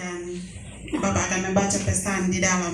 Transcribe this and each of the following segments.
dan Bapak akan membaca pesan di dalam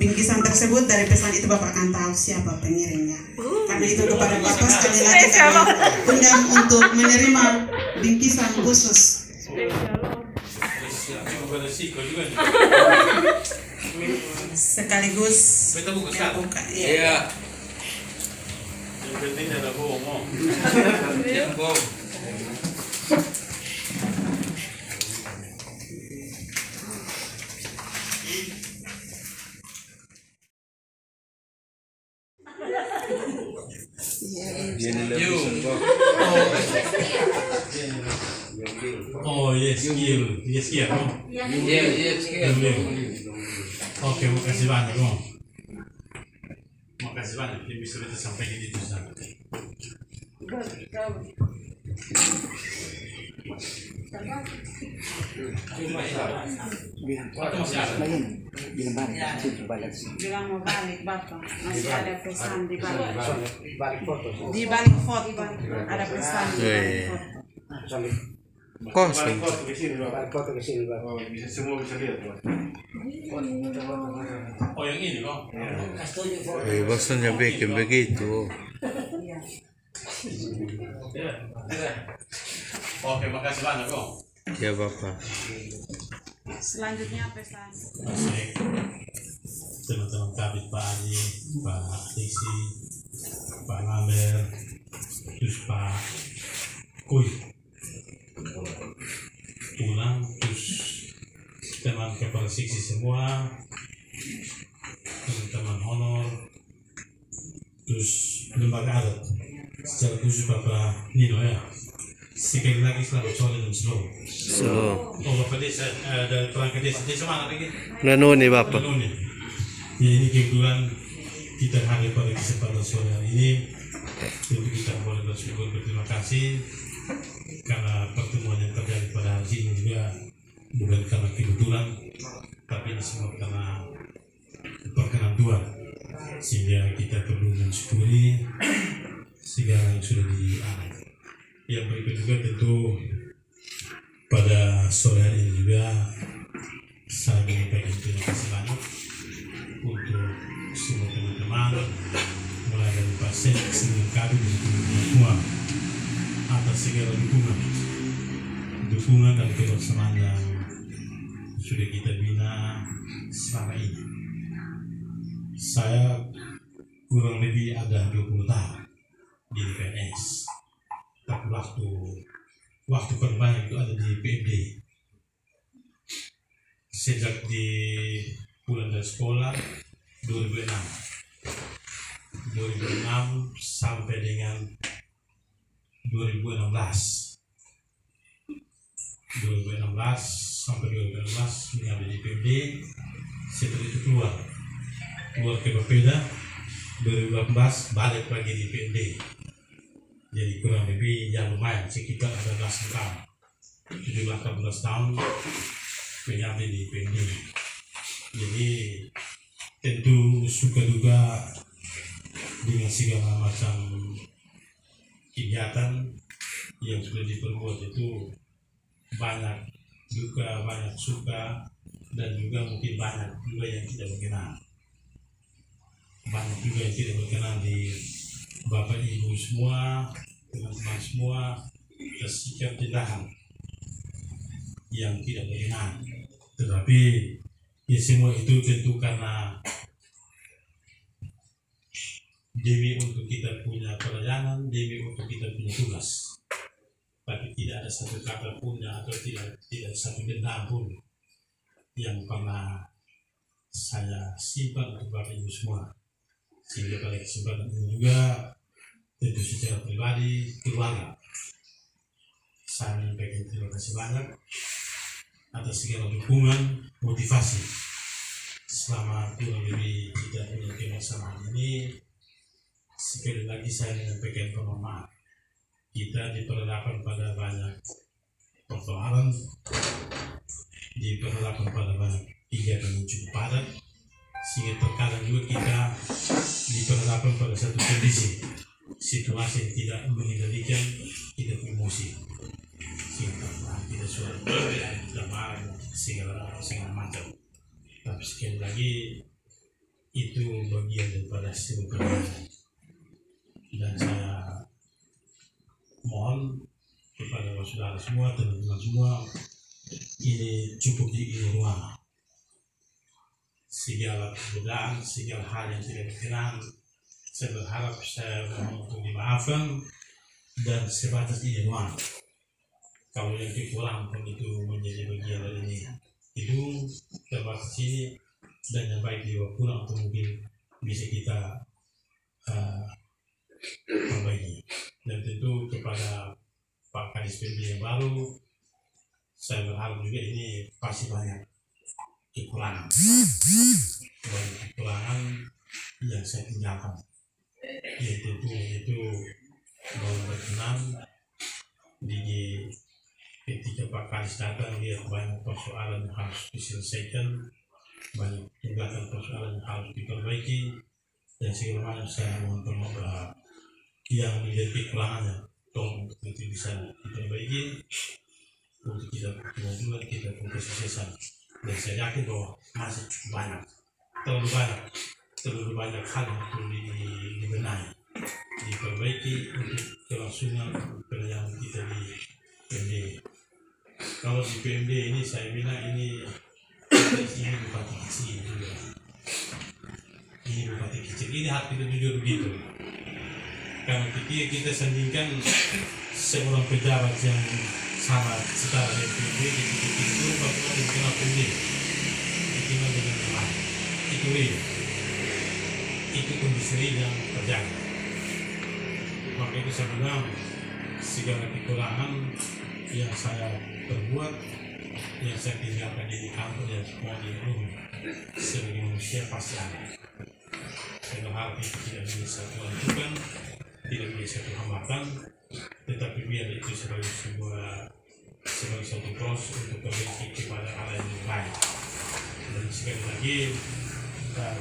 bingkisan tersebut. Dari pesan itu Bapak akan tahu siapa pengirimnya. Karena itu kepada Bapak sekali lagi kami undang untuk menerima bingkisan khusus. Sekaligus buka. Iya. Yang penting ada bohong. Oh yes, skill. Yes, skill. Oke, makasih banyak, Om. Makasih banyak yang bisa kita sampaikan itu sana. Bilang mau balik Bapak, masih ada pesan di balik. Di balik foto ada pesan di balik foto. Kosong. Bisa semua bisa lihat, Pak. Oh, yang ini kok. Bosnya bikin begitu. Oke, makasih banyak kok. Ya Bapak. Selanjutnya pesan. Masih teman-teman Kabit, Pak Adi, Pak Diksi, Pak Lamer, terus Pak Kuy pulang, terus teman kepala seksi semua, teman-teman honor, terus lembaga adat secara khusus Bapak Nino ya. Sekali lagi selamat sore dan slow. Oh Bapak Desa dari perangkat desa mana lagi? Nanoni Bapak. Nanoni. Ya, ini kebetulan kita hadir pada kesempatan sore hari ini. Tentu kita boleh berterima kasih karena pertemuan yang terjadi pada hari ini juga bukan karena kebetulan, tapi ini semua karena perkenan Tuhan, sehingga kita perlu mensyukuri segala yang sudah dialami. Yang berikut juga tentu pada sore hari ini juga saya menyampaikan terima kasih banyak untuk semua teman-teman, mulai dari Pak Sek, Senang Kabit, dan semua atas segala dukungan dan kebersamaan yang sudah kita bina selama ini. Saya kurang lebih ada 20 tahun di PNS, tapi waktu paling banyak itu ada di PMD. Sejak di pulang dari sekolah 2006 sampai dengan 2016 sampai 2016 ini ada di PMD. Setelah itu keluar ke Bapeda 2018 balik lagi di PMD. Jadi kurang lebih ya lumayan sekitar ada 18 tahun 17-18 tahun menyambi di PMD. Jadi tentu suka duga dengan segala macam kegiatan yang sudah diperbuat itu banyak duka, banyak suka, dan juga mungkin banyak juga yang tidak berkenan. Banyak juga yang tidak berkenan di Bapak Ibu semua, teman-teman semua, bersikap tindakan yang tidak berkenan. Tetapi ya semua itu tentu karena demi untuk kita punya pelayanan, demi untuk kita punya tugas. Tapi tidak ada satu kata pun atau tidak satu dendam pun yang pernah saya simpan untuk Bapak Ibu semua. Sehingga pada kesempatan ini juga tentu secara pribadi, keluarga, saya menyampaikan terima kasih banyak atas segala dukungan, motivasi selama kurang lebih kita punya kebersamaan ini. Sekali lagi saya menyampaikan permohonan. Kita diperhadapkan pada banyak persoalan, diperhadapkan pada banyak kegiatan yang cukup padat, sehingga terkadang juga kita diperhadapkan pada satu kondisi situasi yang tidak mengendalikan kita emosi. kita suara kita marah segala macam. Tapi sekali lagi itu bagian daripada sebuah kebenaran. Dan saya mohon kepada saudara semua, teman-teman semua, ini cukup di ini ruang. Segala perbedaan, segala hal yang tidak berkenan, saya berharap saya mohon untuk dimaafkan dan sebatas ini ruang. Kalau yang kekurangan pun itu menjadi bagian dari ini. Itu terbatas ini, dan yang baik juga kurang atau mungkin bisa kita perbaiki. Dan tentu kepada Pak Kadis PMD yang baru, saya berharap juga ini pasti banyak kekurangan yang saya tinggalkan. Yaitu bahwa berkenan di ketika Pak Kadis datang, dia banyak persoalan yang harus diselesaikan, banyak tunggakan persoalan yang harus diperbaiki, dan segala macam. Saya mohon maaf yang menjadi kekurangannya, tolong untuk itu bisa diperbaiki untuk kita kemajuan kita untuk kesuksesan. Dan saya yakin bahwa masih cukup banyak, terlalu banyak hal yang perlu dibenahi, diperbaiki untuk kelangsungan pelayanan kita di PMD. Kalau di PMD ini saya bilang ini bupati kecil juga. Ini bupati kecil, ini harus kita jujur begitu. Karena kita sandingkan seorang pejabat yang sama setara dengan PMD, itu bagaimana dikenal PMD, dikenal dengan teman. Itu real, itu kondisi real yang terjadi. Maka itu saya bilang segala kekurangan yang saya perbuat, yang saya tinggalkan di kantor dan semua di rumah sebagai manusia pasti ada. Saya berharap itu tidak menjadi satu lanjutan, tidak menjadi satu hambatan, tetapi biar itu sebagai satu proses untuk perbaiki kepada arah yang lebih baik. Dan sekali lagi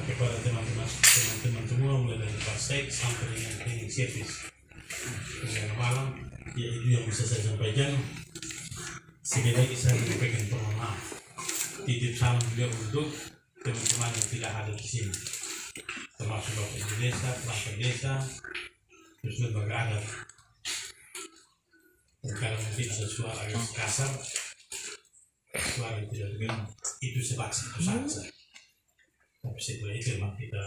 kepada teman-teman semua, mulai dari Pasek sampai dengan cleaning service hingga malam, ya itu yang bisa saya sampaikan. Sekali lagi saya menyampaikan permohonan maaf. Titip salam juga untuk teman-teman yang tidak hadir di sini, termasuk Bapak Ibu Desa, perangkat desa, terus lembaga adat. Karena mungkin ada suara agak kasar, suara yang tidak dengar, itu sebatas itu saja. Tapi setelah itu memang kita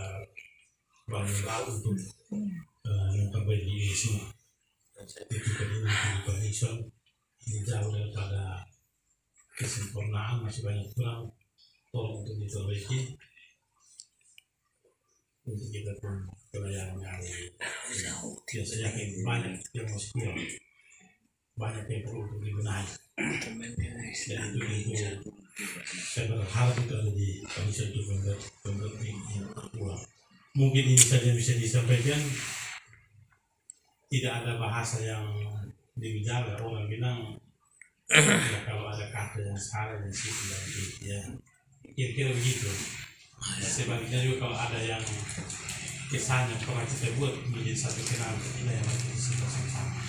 berusaha untuk memperbaiki ini semua. Itu kan ini jauh daripada kesempurnaan, masih banyak kurang, tolong untuk diperbaiki untuk kita pun pelayanan yang biasanya banyak yang masih kurang, banyak yang perlu untuk dibenahi. Dan itu saya berharap itu ada di komisi untuk memperbaiki ulang. Mungkin ini saja bisa disampaikan. Tidak ada bahasa yang dibicara, orang bilang ya, kalau ada kata yang salah dan situ dan ya kira-kira begitu. Sebaliknya juga kalau ada yang kesan yang pernah kita buat menjadi satu kenal, kita yang harus kita sama-sama.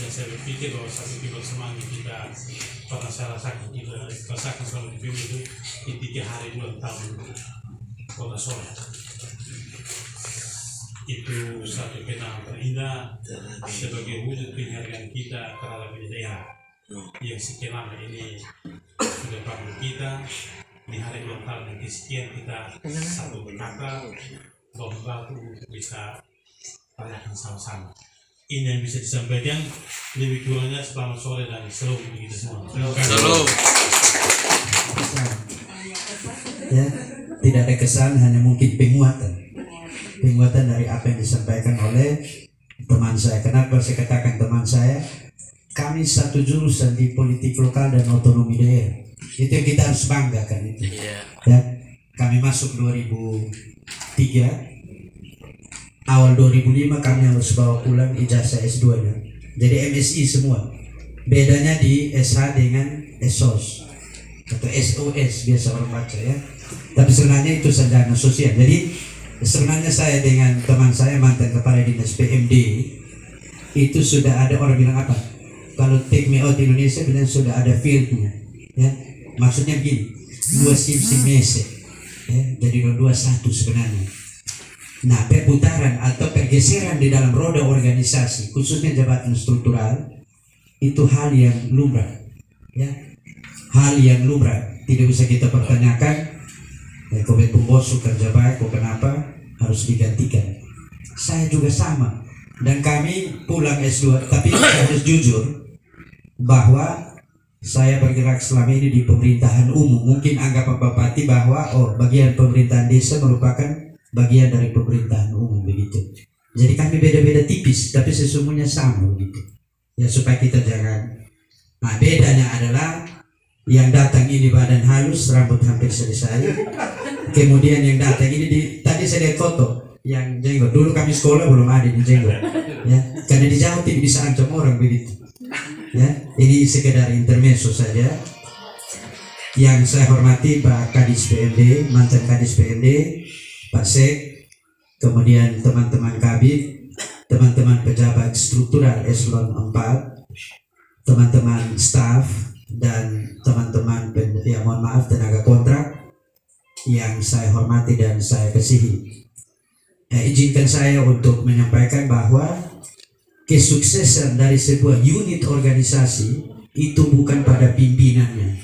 Dan saya berpikir bahwa satu kebersamaan yang kita pernah saya rasakan, kita rasakan selama di film itu di 3 hari bulan tahun Kota Solo. Itu satu kenal terindah sebagai wujud penghargaan kita terhadap daerah yang sekian lama ini sudah bantu kita. Di hari ulang tahun yang kesekian kita satu berkata membantu untuk bisa rayakan sama-sama. Ini yang bisa disampaikan, lebih kurangnya selamat sore dan selalu kita semua. Selalu. Ya, tidak ada kesan, hanya mungkin penguatan dari apa yang disampaikan oleh teman saya. Kenapa saya katakan teman saya? Kami satu jurusan di politik lokal dan otonomi daerah. Itu yang kita harus banggakan itu. Ya, kami masuk 2003, awal 2005 kami harus bawa pulang ijazah S2-nya. Jadi MSI semua. Bedanya di SH dengan SOS atau SOS biasa orang baca ya. Tapi sebenarnya itu sarjana sosial. Jadi sebenarnya saya dengan teman saya mantan kepala dinas PMD itu sudah ada orang bilang apa? kalau take me out di Indonesia bilang sudah ada fieldnya, ya. Maksudnya begini, 2 sim mese, ya. Jadi 2-1 sebenarnya. Nah, perputaran atau pergeseran di dalam roda organisasi, khususnya jabatan struktural, itu hal yang lumrah, ya. Hal yang lumrah, tidak bisa kita pertanyakan. Kau betul bos kerja baik, kau kenapa harus digantikan? Saya juga sama, dan kami pulang S2, tapi saya harus jujur bahwa saya bergerak selama ini di pemerintahan umum. Mungkin anggap Pak Bupati bahwa bagian pemerintahan desa merupakan bagian dari pemerintahan umum begitu. Jadi kami beda-beda tipis, tapi sesungguhnya sama begitu. Ya supaya kita jangan. Nah, bedanya adalah yang datang ini badan halus, rambut hampir selesai. Kemudian yang datang ini tadi saya lihat foto yang jenggot. Dulu kami sekolah belum ada di jenggot, ya. Karena di jauh tidak bisa ancam orang begitu. Ya, ini sekedar intermezzo saja. Yang saya hormati Pak Kadis PMD, mantan Kadis PMD, Pak Sek, kemudian teman-teman Kabid, teman-teman pejabat struktural eselon 4, teman-teman staf, dan teman-teman ya mohon maaf tenaga kontrak yang saya hormati dan saya kasihi. Izinkan saya untuk menyampaikan bahwa kesuksesan dari sebuah unit organisasi itu bukan pada pimpinannya,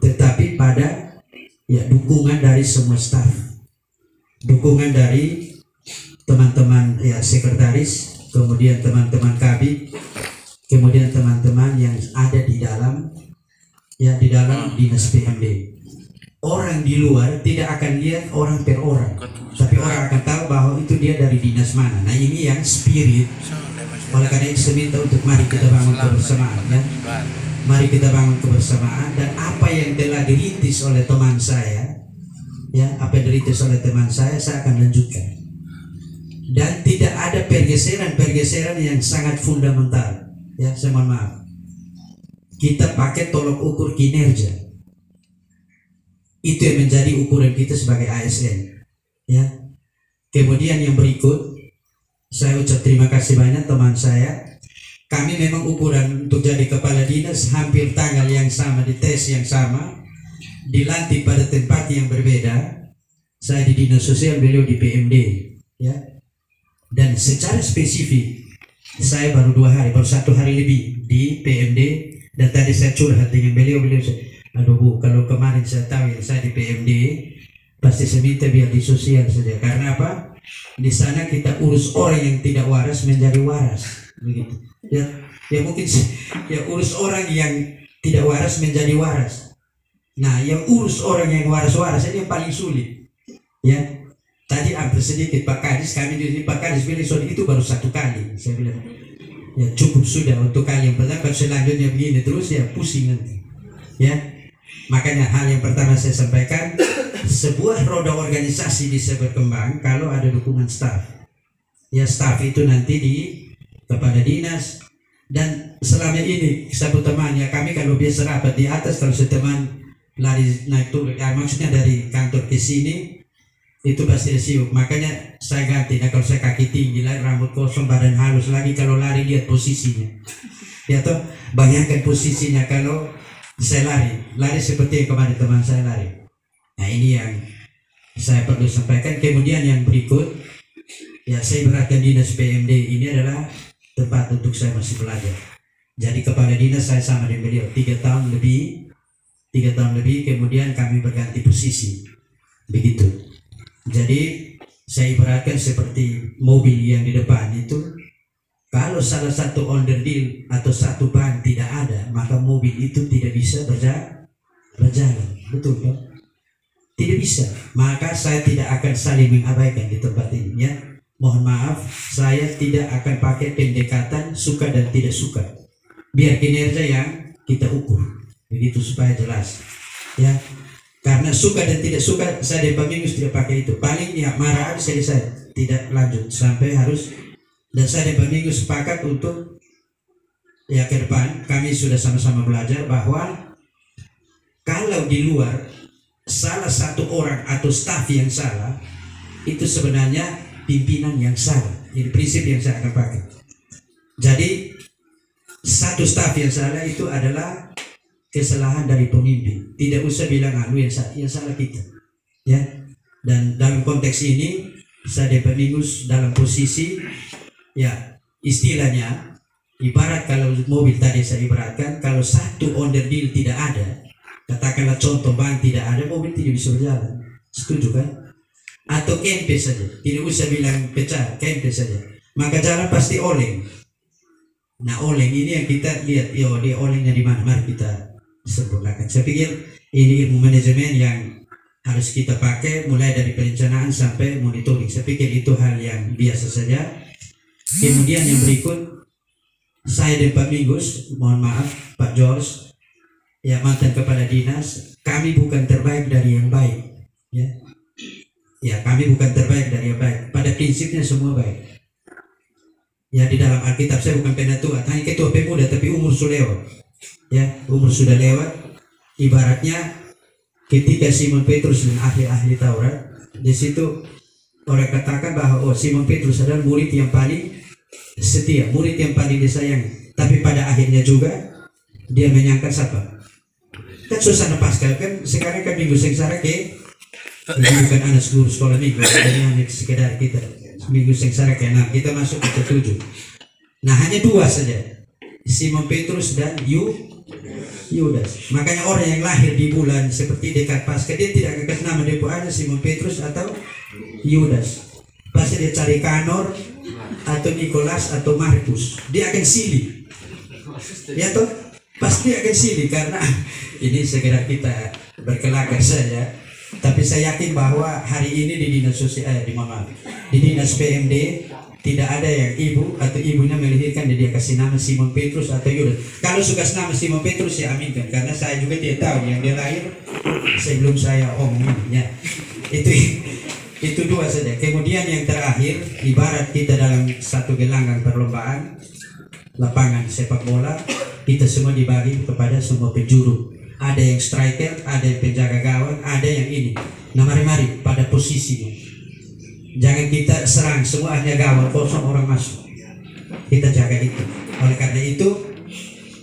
tetapi pada dukungan dari semua staf, dukungan dari teman-teman sekretaris, kemudian teman-teman kabit, kemudian teman-teman yang ada di dalam dinas PMD. Orang di luar tidak akan lihat orang per orang, tapi orang akan tahu bahwa itu dia dari dinas mana. Nah, ini yang spirit. Oleh karena itu saya minta untuk mari kita bangun kebersamaan, ya. Mari kita bangun kebersamaan, dan apa yang telah dirintis oleh teman saya, ya, apa yang dirintis oleh teman saya akan lanjutkan. Dan tidak ada pergeseran yang sangat fundamental, ya. Saya mohon maaf. Kita pakai tolok ukur kinerja. Itu yang menjadi ukuran kita sebagai ASN, ya. Kemudian yang berikut, saya ucap terima kasih banyak teman saya. Kami memang ukuran untuk jadi kepala dinas hampir tanggal yang sama, di tes yang sama, dilantik pada tempat yang berbeda. Saya di dinas sosial, beliau di PMD, ya. Dan secara spesifik saya baru 1 hari lebih di PMD, dan tadi saya curhat dengan beliau aduh Bu, kalau kemarin saya tahu yang saya di PMD, pasti saya minta biar di sosial saja. Karena apa? Di sana kita urus orang yang tidak waras menjadi waras, begitu. Ya mungkin ya urus orang yang tidak waras menjadi waras. Nah, yang urus orang yang waras-waras ini yang paling sulit. Ya, tadi hampir sedikit Pak Kadis, kami di sini Pak Kadis bilang soal itu baru 1 kali. Saya bilang ya cukup sudah untuk kali yang pertama. Kalau selanjutnya begini terus ya pusing nanti. Ya. Makanya hal yang pertama saya sampaikan, sebuah roda organisasi bisa berkembang kalau ada dukungan staf. Ya, staf itu nanti di kepala dinas, dan selama ini satu teman ya, kami kalau biasa rapat di atas, kalau seteman lari naik turun, ya, maksudnya dari kantor ke sini itu pasti sibuk. Makanya saya ganti. Nah, kalau saya kaki tinggi, rambut kosong, badan halus lagi, kalau lari lihat posisinya. Ya toh, bayangkan posisinya kalau saya lari seperti yang kemarin teman saya lari. Nah, ini yang saya perlu sampaikan. Kemudian yang berikut, ya, saya ibaratkan dinas PMD ini adalah tempat untuk saya masih belajar. Jadi kepala dinas saya sama dengan beliau 3 tahun lebih, kemudian kami berganti posisi, begitu. Jadi saya ibaratkan seperti mobil yang di depan itu. Kalau salah satu onderdil atau satu ban tidak ada, maka mobil itu tidak bisa berjalan. Betul kan? Tidak bisa. Maka saya tidak akan saling mengabaikan di tempat ini, ya. Mohon maaf, saya tidak akan pakai pendekatan suka dan tidak suka. Biar kinerja yang kita ukur. Begitu supaya jelas. Ya. Karena suka dan tidak suka, saya di Minggu tidak pakai itu. Paling ya marah selesai, tidak lanjut sampai harus. Dan saya dan Pak Minggu sepakat untuk ya ke depan kami sudah sama-sama belajar bahwa kalau di luar salah satu orang atau staf yang salah, itu sebenarnya pimpinan yang salah. Ini prinsip yang saya akan pakai. Jadi satu staf yang salah itu adalah kesalahan dari pemimpin. Tidak usah bilang yang salah kita. Ya. Dan dalam konteks ini saya Pak Mingus dalam posisi ya istilahnya ibarat kalau mobil tadi saya ibaratkan kalau satu onderdil tidak ada, katakanlah contoh ban tidak ada, mobil tidak bisa berjalan. Setuju kan? Atau kempes saja, tidak usah bilang pecah, kempes saja. Maka jalan pasti oleng. Nah oleng ini yang kita lihat, yo dia olengnya di mana? Mari kita sempurnakan. Saya pikir ini ilmu manajemen yang harus kita pakai mulai dari perencanaan sampai monitoring. Saya pikir itu hal yang biasa saja. Kemudian yang berikut, saya dan Pak Mingus, mohon maaf Pak George, ya mantan kepala dinas, kami bukan terbaik dari yang baik. Ya kami bukan terbaik dari yang baik. Pada prinsipnya semua baik. Ya di dalam Alkitab saya bukan penatua, hanya ketua pemuda, tapi umur sudah lewat. Ya umur sudah lewat. Ibaratnya ketika Simon Petrus dan ahli-ahli Taurat, di situ orang katakan bahwa Simon Petrus adalah murid yang paling setia, murid yang paling disayangi. Tapi pada akhirnya juga dia menyangka siapa? Kan suasana Paskah kan sekarang kan minggu sengsara ke bukan anak seluruh sekolah minggu, jadi hanya sekedar kita minggu sengsara ke 6, kita masuk ke 7. Nah hanya 2 saja, Simon Petrus dan Yudas. Makanya orang yang lahir di bulan seperti dekat Paskah dia tidak akan kasih nama depo aja Simon Petrus atau Yudas. Pasti dia cari Kanor atau Nikolas atau Markus, dia akan silih. Ya toh, pasti akan silih karena ini segera kita berkelakar saja. Tapi saya yakin bahwa hari ini di dinas sosial di dinas PMD tidak ada yang ibu atau ibunya melahirkan dia kasih nama Simon Petrus atau Yudas. Kalau suka nama Simon Petrus ya aminkan, karena saya juga tidak tahu yang dia lahir sebelum saya omongin ya. Itu 2 saja. Kemudian yang terakhir, ibarat kita dalam satu gelanggang perlombaan lapangan sepak bola, kita semua dibagi kepada semua penjuru. Ada yang striker, ada yang penjaga gawang, ada yang ini. Nah mari pada posisinya. Jangan kita serang, semua hanya gawang kosong orang masuk. Kita jaga itu. Oleh karena itu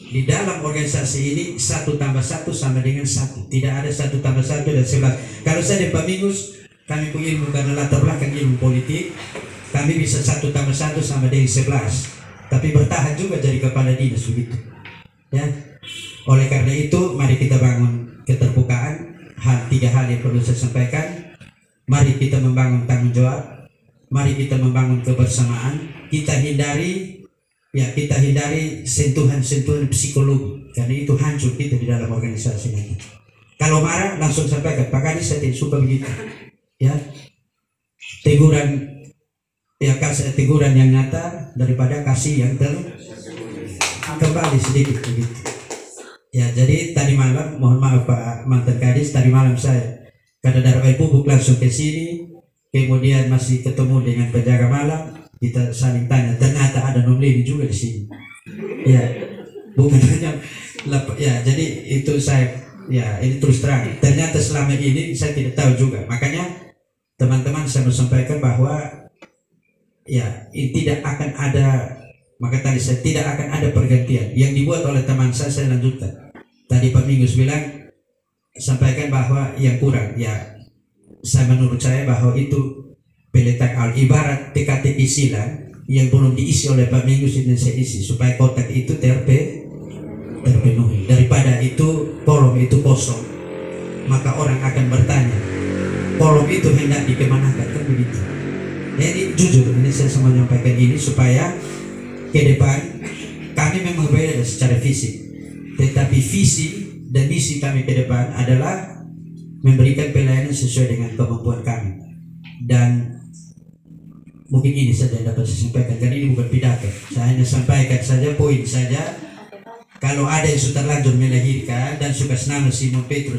di dalam organisasi ini 1 tambah 1 sama dengan 1. Tidak ada 1 tambah 1 dan 11. Kalau saya Pak Mingus, kami punya ilmu karena latar belakang ilmu politik, kami bisa 1 tambah 1 sama dengan 11. Tapi bertahan juga jadi kepala dinas begitu. Ya. Oleh karena itu mari kita bangun keterbukaan. 3 hal yang perlu saya sampaikan. Mari kita membangun tanggung jawab, mari kita membangun kebersamaan. Kita hindari sentuhan-sentuhan psikologi, karena itu hancur kita di dalam organisasi nanti. Kalau marah langsung sampaikan, Pak Kadis saya tidak suka begitu. Ya, teguran kasih teguran yang nyata daripada kasih yang kembali sedikit begitu. Ya, jadi tadi malam, mohon maaf Pak mantan Kadis, tadi malam saya karena darah pupuk langsung ke sini, kemudian masih ketemu dengan penjaga malam, kita saling tanya, ternyata ada nomlini juga di sini. Ya, bukan hanya ya, jadi itu saya ya ini terus terang. Ternyata selama ini saya tidak tahu juga. Makanya teman-teman saya mau sampaikan bahwa ya tidak akan ada. Maka tadi saya tidak akan ada pergantian yang dibuat oleh teman saya lanjutkan. Tadi Pak Mingus bilang sampaikan bahwa yang kurang ya, menurut saya bahwa itu peletak ibarat TKTP silang yang belum diisi oleh Pak Mingus ini saya isi supaya kotak itu terpenuhi. Daripada itu kolom itu kosong, maka orang akan bertanya kolom itu hendak dikemanakan, kan begitu. Jadi jujur ini saya sama menyampaikan ini supaya ke depan kami memang berbeda secara fisik, tetapi visi dan misi kami ke depan adalah memberikan pelayanan sesuai dengan kemampuan kami. Dan mungkin ini saja yang dapat saya sampaikan, karena ini bukan pidato, saya hanya sampaikan saja poin saja. Kalau ada yang sudah terlanjur melahirkan dan suka senang Simon Petrus